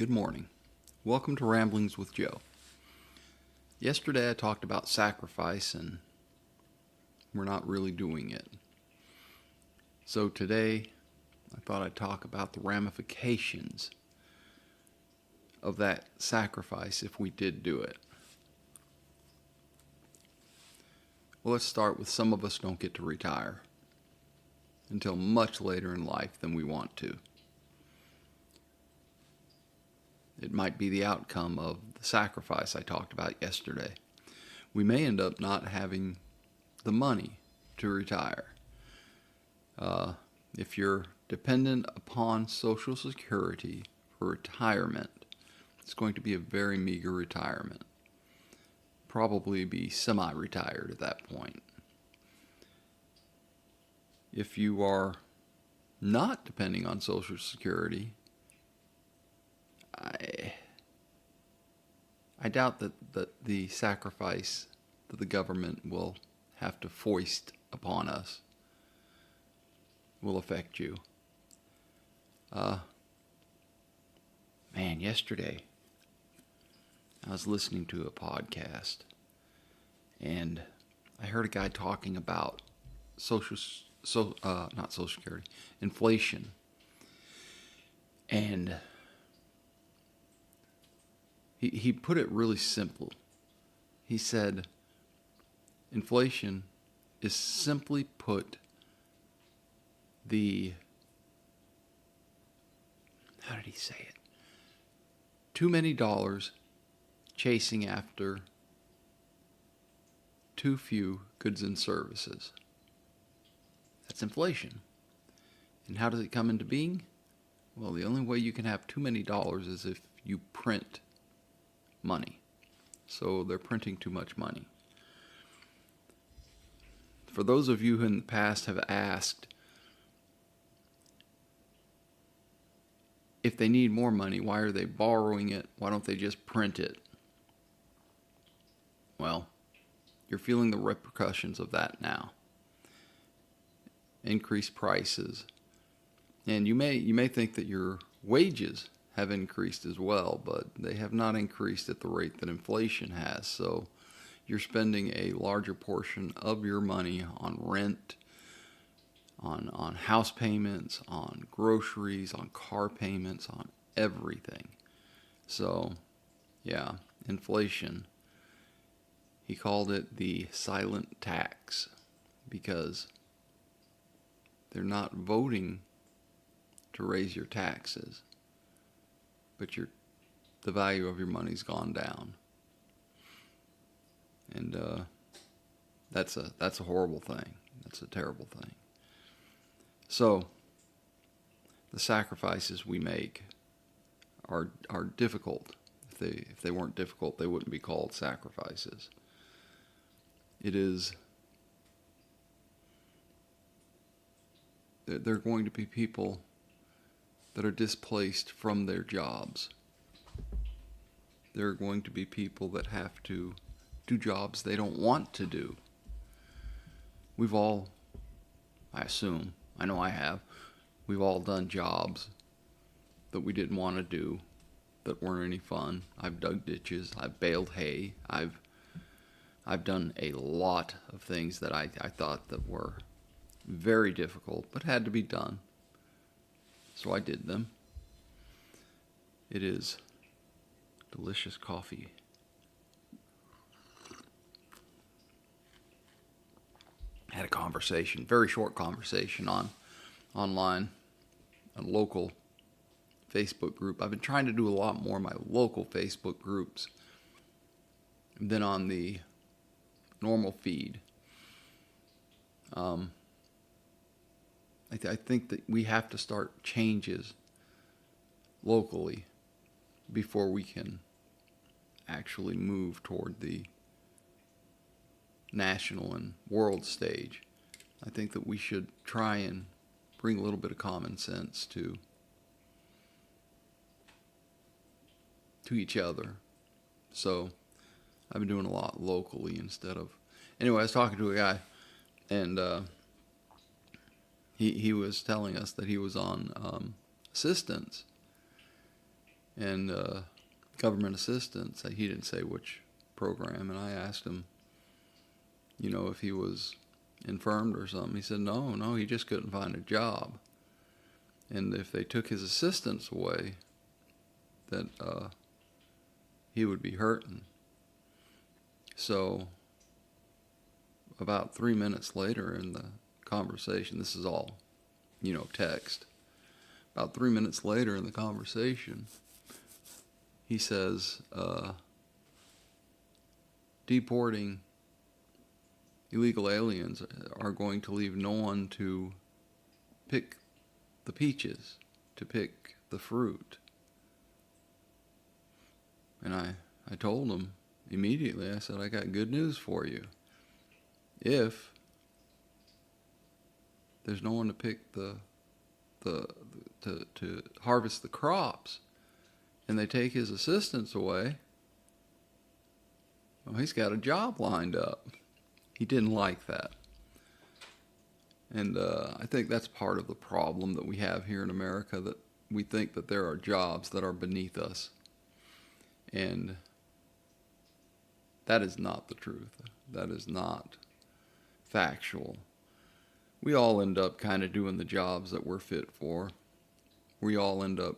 Good morning. Welcome to Ramblings with Joe. Yesterday I talked about sacrifice and we're not really doing it. So today I thought I'd talk about the ramifications of that sacrifice if we did do it. Well, let's start with some of us don't get to retire until much later in life than we want to. It might be the outcome of the sacrifice I talked about yesterday. We may end up not having the money to retire. If you're dependent upon Social Security for retirement, it's going to be a very meager retirement. Probably be semi-retired at that point. If you are not depending on Social Security, I doubt that the sacrifice that the government will have to foist upon us will affect you. Yesterday I was listening to a podcast and I heard a guy talking about not Social Security, inflation. And he put it really simple. He said, inflation is simply put how did he say it? Too many dollars chasing after too few goods and services. That's inflation. And how does it come into being? Well, the only way you can have too many dollars is if you print money. So they're printing too much money. For those of you who in the past have asked if they need more money, why are they borrowing it? Why don't they just print it? Well, you're feeling the repercussions of that now. Increased prices. And you may think that your wages have increased as well, but they have not increased at the rate that inflation has. So you're spending a larger portion of your money on rent, on house payments, on groceries, on car payments, on everything. So, yeah, inflation. He called it the silent tax because they're not voting to raise your taxes, but the value of your money's gone down. And that's a horrible thing. That's a terrible thing. So the sacrifices we make are difficult. If they weren't difficult, they wouldn't be called sacrifices. There are going to be people that are displaced from their jobs. There are going to be people that have to do jobs they don't want to do. We've all, I assume, I know I have, we've all done jobs that we didn't want to do, that weren't any fun. I've dug ditches, I've baled hay, I've done a lot of things that I thought that were very difficult, but had to be done. So I did them. It is delicious coffee. I had a conversation, very short conversation online, a local Facebook group. I've been trying to do a lot more in my local Facebook groups than on the normal feed. I think that we have to start changes locally before we can actually move toward the national and world stage. I think that we should try and bring a little bit of common sense to each other. So I've been doing a lot locally instead of... Anyway, I was talking to a guy, and he was telling us that he was on assistance and government assistance. He didn't say which program, and I asked him, if he was infirmed or something. He said, no, he just couldn't find a job. And if they took his assistance away, that he would be hurting. So about 3 minutes later in the conversation, this is all, text. About 3 minutes later in the conversation, he says, deporting illegal aliens are going to leave no one to pick the peaches, to pick the fruit. And I told him immediately, I said, I got good news for you. If there's no one to pick to harvest the crops, and they take his assistance away, well, he's got a job lined up. He didn't like that. And I think that's part of the problem that we have here in America, that we think that there are jobs that are beneath us. And that is not the truth. That is not factual. We all end up kind of doing the jobs that we're fit for. We all end up,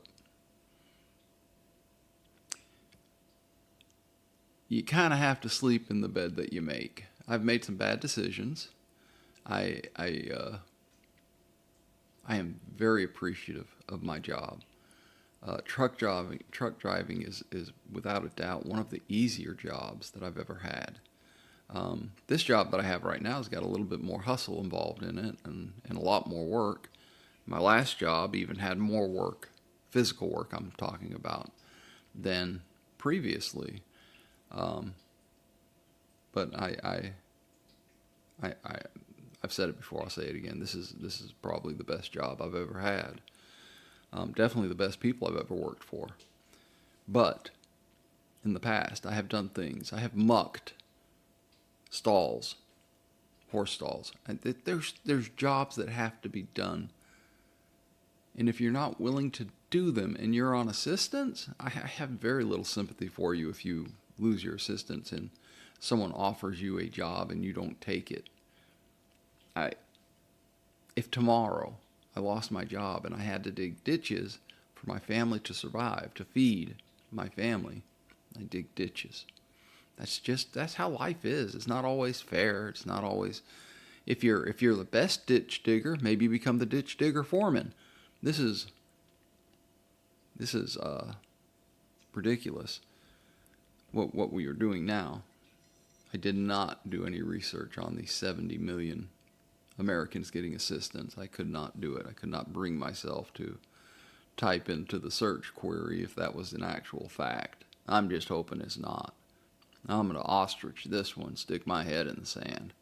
you kind of have to sleep in the bed that you make. I've made some bad decisions. I am very appreciative of my job. Truck driving is without a doubt one of the easier jobs that I've ever had. This job that I have right now has got a little bit more hustle involved in it, and a lot more work. My last job even had more work, physical work I'm talking about, than previously. But I've said it before, I'll say it again. This is probably the best job I've ever had. Definitely the best people I've ever worked for. But in the past, I have done things. I have mucked stalls, horse stalls. And there's jobs that have to be done. And if you're not willing to do them and you're on assistance, I have very little sympathy for you if you lose your assistance and someone offers you a job and you don't take it. If tomorrow I lost my job and I had to dig ditches for my family to survive, to feed my family, I dig ditches. That's how life is. It's not always fair. It's not always, if you're the best ditch digger, maybe you become the ditch digger foreman. This is ridiculous. What we are doing now. I did not do any research on the 70 million Americans getting assistance. I could not do it. I could not bring myself to type into the search query if that was an actual fact. I'm just hoping it's not. I'm going to ostrich this one, stick my head in the sand.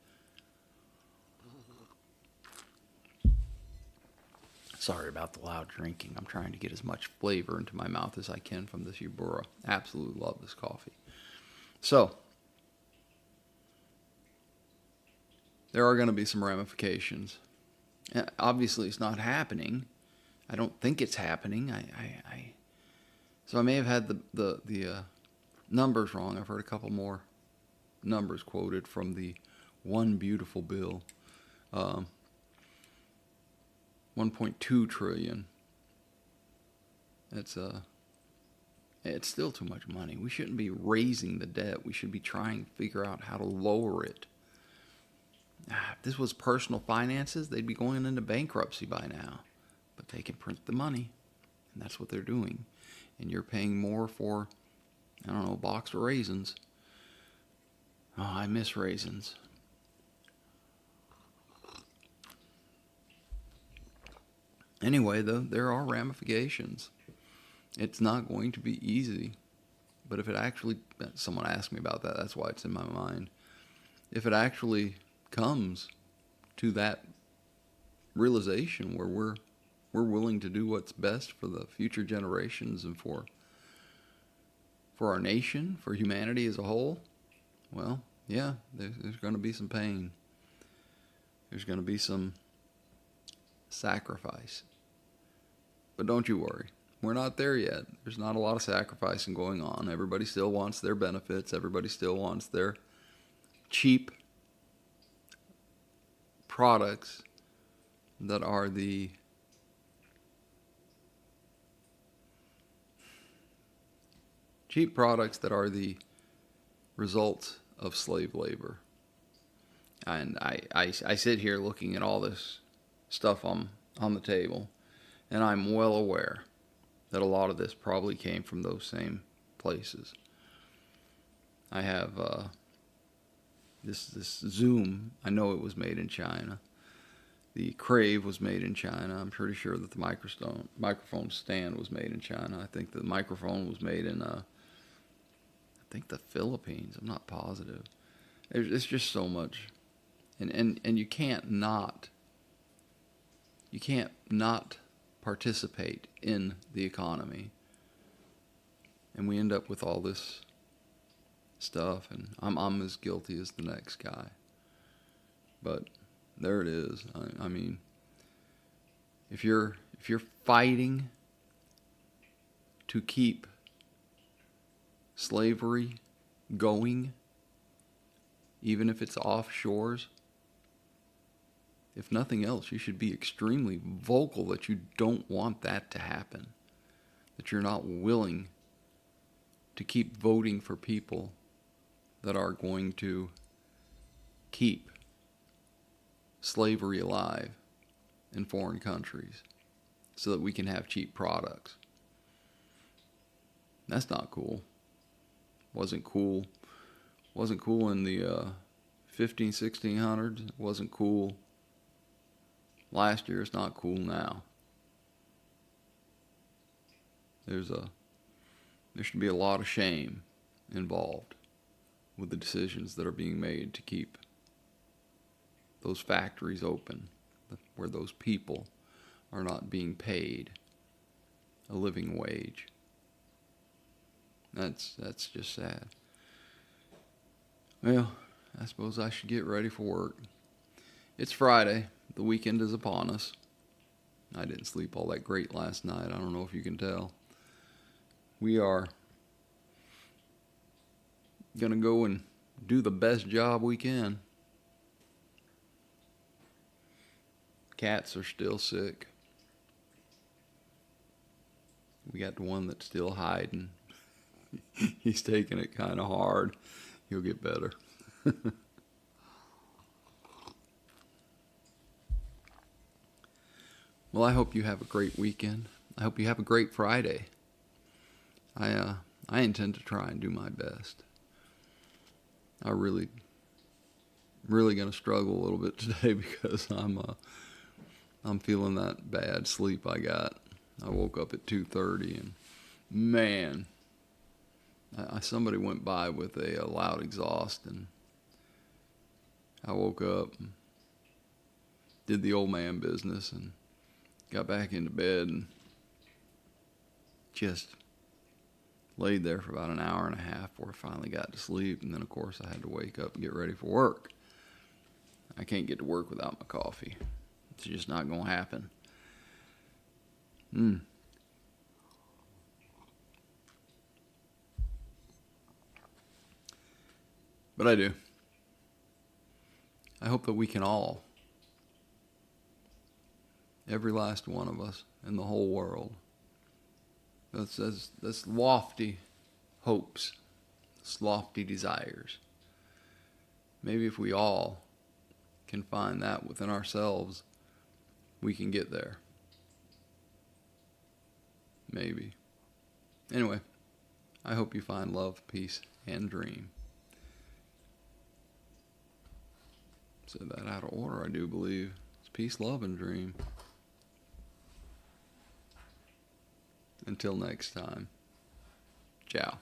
Sorry about the loud drinking. I'm trying to get as much flavor into my mouth as I can from this Yubura. Absolutely love this coffee. So, there are going to be some ramifications. Obviously, it's not happening. I don't think it's happening. So I may have had the numbers wrong. I've heard a couple more numbers quoted from the One Beautiful Bill. 1.2 trillion. It's still too much money. We shouldn't be raising the debt. We should be trying to figure out how to lower it. If this was personal finances, they'd be going into bankruptcy by now. But they can print the money, and that's what they're doing. And you're paying more for, I don't know, a box of raisins. Oh, I miss raisins. Anyway, though, there are ramifications. It's not going to be easy. But if it actually, someone asked me about that, that's why it's in my mind. If it actually comes to that realization where we're willing to do what's best for the future generations and for our nation, for humanity as a whole, well, yeah, there's going to be some pain. There's going to be some sacrifice. But don't you worry. we're not there yet. There's not a lot of sacrificing going on. Everybody still wants their benefits. Everybody still wants their cheap products that are the results of slave labor. And I sit here looking at all this stuff on the table, and I'm well aware that a lot of this probably came from those same places. I have this Zoom. I know it was made in China. The Crave was made in China. I'm pretty sure that the microphone stand was made in China. I think the microphone was made in I think the Philippines. I'm not positive. It's just so much, and you can't not participate in the economy, and we end up with all this stuff, and I'm as guilty as the next guy. But there it is. I mean, if you're fighting to keep slavery going, even if it's offshores, if nothing else, you should be extremely vocal that you don't want that to happen, that you're not willing to keep voting for people that are going to keep slavery alive in foreign countries so that we can have cheap products. That's not cool. Wasn't cool in the 1600s. It wasn't cool last year. It's not cool now. There should be a lot of shame involved with the decisions that are being made to keep those factories open, where those people are not being paid a living wage. That's just sad. Well, I suppose I should get ready for work. It's Friday. The weekend is upon us. I didn't sleep all that great last night. I don't know if you can tell. We are gonna go and do the best job we can. Cats are still sick. We got the one that's still hiding. He's taking it kind of hard. He'll get better. Well, I hope you have a great weekend. I hope you have a great Friday. I intend to try and do my best. I really gonna struggle a little bit today because I'm feeling that bad sleep I got. I woke up at 2:30 and man, somebody went by with a loud exhaust, and I woke up and did the old man business and got back into bed and just laid there for about an hour and a half before I finally got to sleep. And then, of course, I had to wake up and get ready for work. I can't get to work without my coffee. It's just not going to happen. But I do. I hope that we can all, every last one of us in the whole world, that's lofty hopes, that's lofty desires. Maybe if we all can find that within ourselves, we can get there. Maybe. Anyway, I hope you find love, peace, and dream. Said that out of order, I do believe. It's peace, love, and dream. Until next time. Ciao.